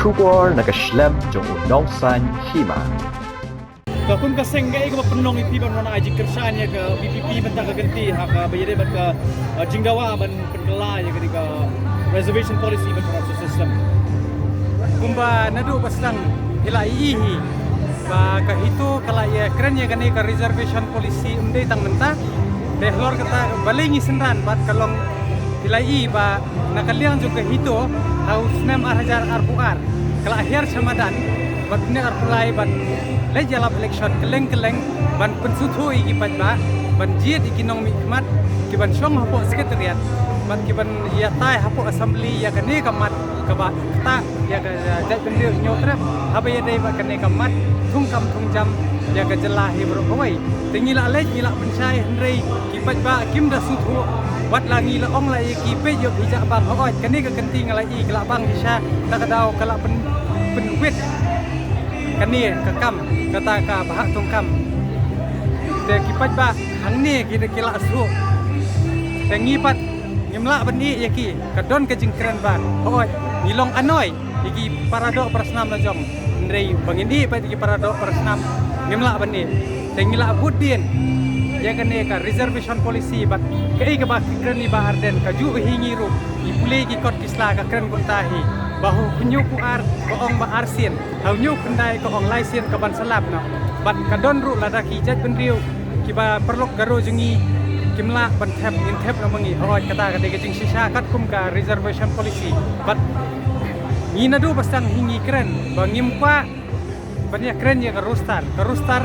Shubor nakaslem jong unong san hima. Kung kaseng gay ko penong ipi ban mana aji kerjaan ya ke BPP bentang ganti hak bayar ban ke jingdawa ban penkela ya ke reservation policy ban system. Kumba nadu pasang ila ihi ba ka itu kala ya keren ya kani ka reservation policy umde tang menta de hlor kata balingi sendan bat kalong ila i ba nakaliang juga itu haus nem arhajar arpuar kala akhir samadan bat ne arpulai ban lejalap election keleng ban pensutu iki ba ban jiat iki nong mikmat kiban syong hapo sekretariat ban kiban ya tai hapo assembly ya kani kamat kaba kata ya ka jat bendir nyotrep haba ya dei ba kani kamat thungkam thungjam ya ka jelah hibro kawai tingila lej ngila pencai hendrei kipat ba kim da sutu wat langi la ong la ki pe yo bijak bang oi kani ka kenti ngala i kala bang bisa ta ka dau kala pen wit kani ka kam kata ka bahak thungkam te kipat ba hang ni ki kila su te ngipat ngimla bani ya ki kadon ka jingkran ban oi ngilong anoi iki paradok persnam la jong hendrei bangindi pa iki paradok persnam ngimla bani te ngila budin ya kene ka reservation policy bat kai ka ba kren ni bahar den ka ju hingi ru ipule ki kot kisla ka kren kuntahi bahu penyu puar ko ong ba arsin hau nyu kendai ko ong laisin ka ban salap no bat ka don ru lada ki jat benriu ki ba perlok garo jungi kimla ban thep in thep no mangi hoi kata ka de jing sisa kat kum ka reservation policy bat ngina du pasang hingi kren bangim pa banyak keren ya ka rustar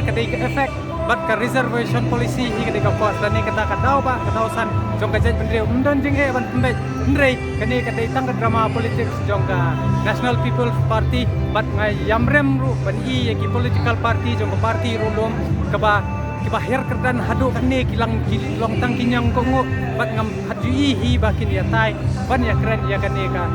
ka de ka efek bat ka reservation policy hi ka pos dan ni kata kadau ba kadausan jong ka jaj bendreu undon jing he ban pembej ndrei kani ka dei tang drama politik jong ka National People's Party bat ngai yamrem ru ban i ki political party jong ka party rulum ka ba ki ba her kerdan hadu kani kilong tang kinyang ko ngo bat ngam haju hi ba kin ya tai ban ya keren ya kani ka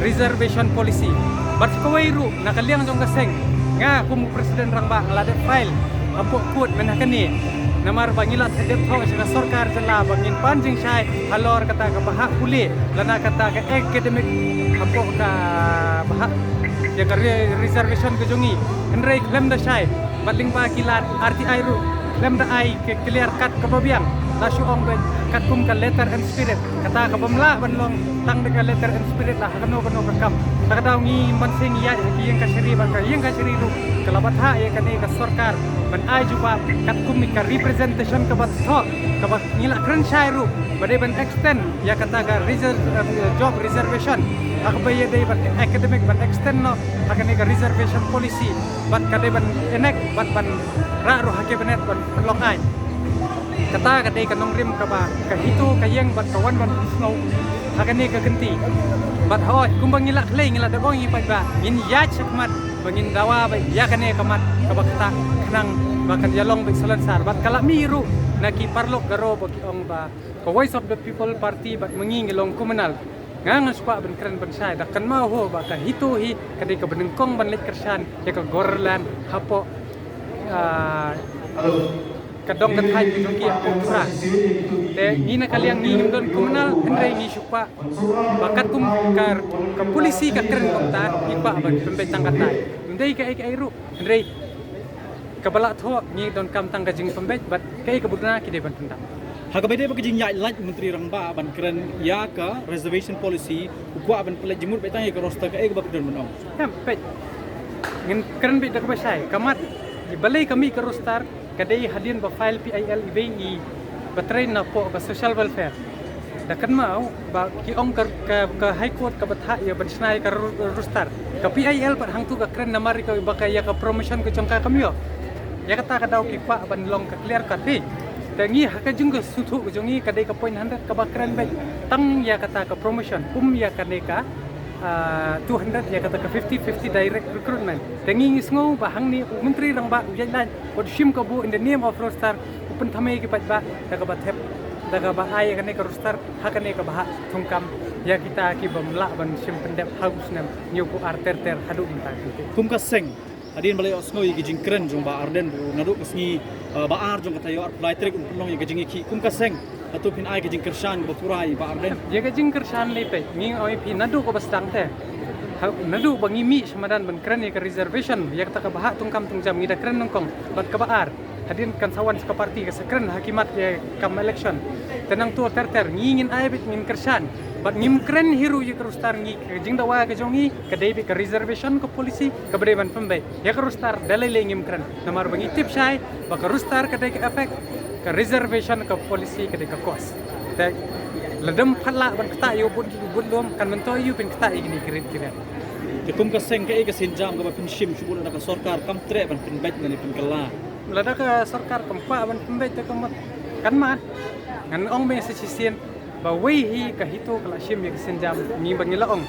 reservation policy bat ko ru nakaliang jong ka seng nga kum presiden rang ba ngala de file apo kut menakani namar bangila sedep tho sa sarkar jala bangin panjing sai halor kata ka bahak puli lana kata ka academic apo ka bahak ya ka reservation ke jongi henrei klem da sai baling pa kilat RTI ru klem da ai ke clear cut ka babiang lasu ong ben kat kum ka letter and spirit kata ka bamla banlong tang de ka letter and spirit lah kano kam ta daw ngi mansing ya yang ka seri ban ka yang ka seri ru kalabat ha ya kani ka sarkar ban ai juba kat kum ka representation ka bat tho ka ba ngila kren sai ru bade ban extend ya kata ka job reservation ak ba ya dei ban academic ban extend no akani ka reservation policy bat ka dei ban enek ban ra ru hake benet ban long ai kata ka dei ka nongrim ka ba ka hitu ka yang bat kawan ban snow hakani ka genti bat hoy kumbang ngila klei ngila da bong ipat ba in ya chakmat bangin dawa ba ya kane kamat ka bakta kanang bakan yalong ba sar bat kala miru naki parlok garo ba ong ba ka voice of the people party bat mangingilong komunal ngang suka ben keren ben sai da kan mau ho ba ka hitu hi kadai ka benengkong ban lek kersan ya ka gorlan hapo kadong kathai ki jongki pura te ngina kaliang ngim don komunal hendrei ngi supa bakat kum ka polisi ka keren kumta ipa ban pembetang katai ndei ka ai ru hendrei ka bala tho ngi don kam tang ka jing pembet bat kai ka budna ki de ban tentang Hakabede ba kijing yai laj menteri rangba ban keren ya ka reservation policy ukwa ban pelaj jemur betang ya ka roster ka ba don menong ya pet ngin keren bi dak basai kamat di balai kami ka roster kadai hadian ba file PIL IBI baterai na po ba social welfare da kan mau ba ki ong ka high court ka batha ya ban snai ka roster ka PIL par hang tu ka kren namari ka ba ka ya ka promotion ko chongka kamyo ya kata ka daw ki pa ban long ka clear cut hi tangi haka jung ka sutu jongi kadai ka point 100 ka ba kren ba tang ya kata ka promotion ya kaneka 200 ya kata ka 50-50 direct recruitment tangi ngisngo bahang ni menteri rang ba ujan bod shim ka bu in the name of roster upun thame ki pat ba daga ba thep daga ba ai kane ka roster hakane ka ba thungkam ya kita ki bamla ban shim pendep haus nam nyu ku arter hadu minta kum ka seng adin balai osngo yi kijing keren jong ba arden nadu kesni ba ar jong kata yo apply trick unlong yi kijing ki kum ka seng atau pin ai kijing kersan ba purai ba arden ya kijing kersan lepe ngi oi pi nadu ko bastang te nadu bangi mi samadan ban keren ke reservation yak tak bahak tungkam tungjam ngida keren nongkong bat kabaar hadin kan sawan ska parti ke sekren hakimat ya kam election tenang tu ter ngingin aibit ngin kersan bat ngim keren hiru ya kerustar ngi ke jingdawa ke jongi ke debi ke reservation ke polisi ke bedeban pembe ya kerustar dalai ngim keren namar bangi tip syai ba kerustar ke ke efek ke reservation ke polisi ke ke kos tak ledem phala ban kata yo bud lom kan mentoy yu pen kata igni kira Kum ka seng ka sinjam ka pin shim shubul na ka sarkar kam tre ban pin bet ngani pin kala lada ka sarkar kampa ban pembe te kamat kan mat ngan ong me sisien ba wei hi ka hito kala shim ya sinjam ni bangila ong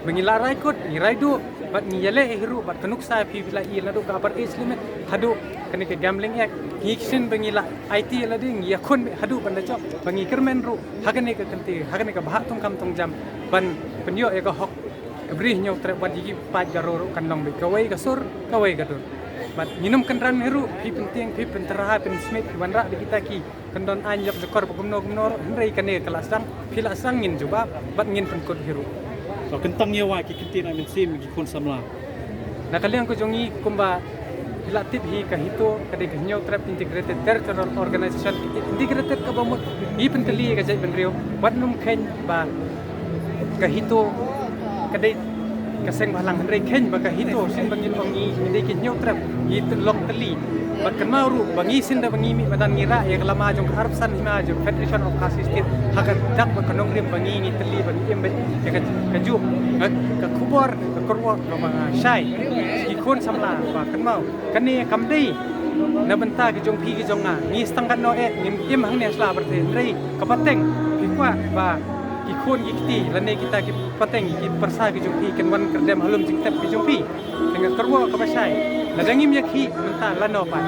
bangila raikot ni raidu bat ni yele hiru bat kanuk sa pi bila i ladu ka bar age limit hadu kani ke gambling act hiksin bangila IT lading ya kon hadu ban dacok bangi kermen ru hagane ka kanti hagane ka bahak tung kam tung jam ban penyo ya ka hok beri nyau trep bat gigi paj garoro kan long be kawai ka sur kawai ka dur bat minum kenran heru pi penting pi penteraha pen smith ban ra di kita ki kendon anjak dekor gumno hendrai kane kala sang pila sang ngin juba bat ngin penkot heru so kentang nyawa ki kintina min sim ki kon samla na kalian ko jongi kumba hilatip hi ka hito kade ka nyau trap integrated territorial organization integrated ka bamut hi penteli ka jai benrio bat num khen ba ka hito kade kaseng balang hendrai khen ba ka hito sin bangil bangi inde ki nyau trap hi lok teli bat kan mauru bangi sinda bangi mi badan ngira ya kelama jong harapsan hima jong federation of assisted hakan dak ba kanong rim bangi ni teli bangi embe ya ka ju ka kubor ka korwo ka mga syai ki kon samla ba kan mau kan ni kamdei na benta ki jong pi ki jong nga ni stangkan no nim im hang ne sla berte rei ka pateng ki kwa ba ki kon ki kiti lane kita ki pateng ki persa ki jong pi kan wan kerdem halum jing tep ki jong pi dengan korwo ka ba syai ladangim yakhi menta lano pa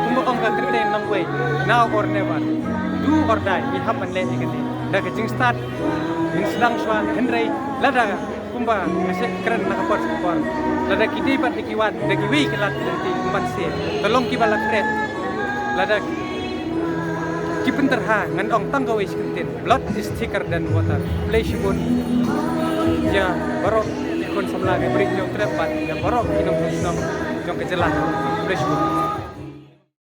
kumbo ong ka krite nang way now or never do or die we have an lane ikati daga jing start min sedang swa hendrai lada kumba nase keren nakapor skor lada kidi pat ikiwan dagi wi kelat nanti umban se tolong ki balak red lada ki penterha ngan ong tanggawe skritin blood is thicker than water flesh bun ya barok ikon samla ke beri nyong trepat ya barok inong jong kejelah flesh bun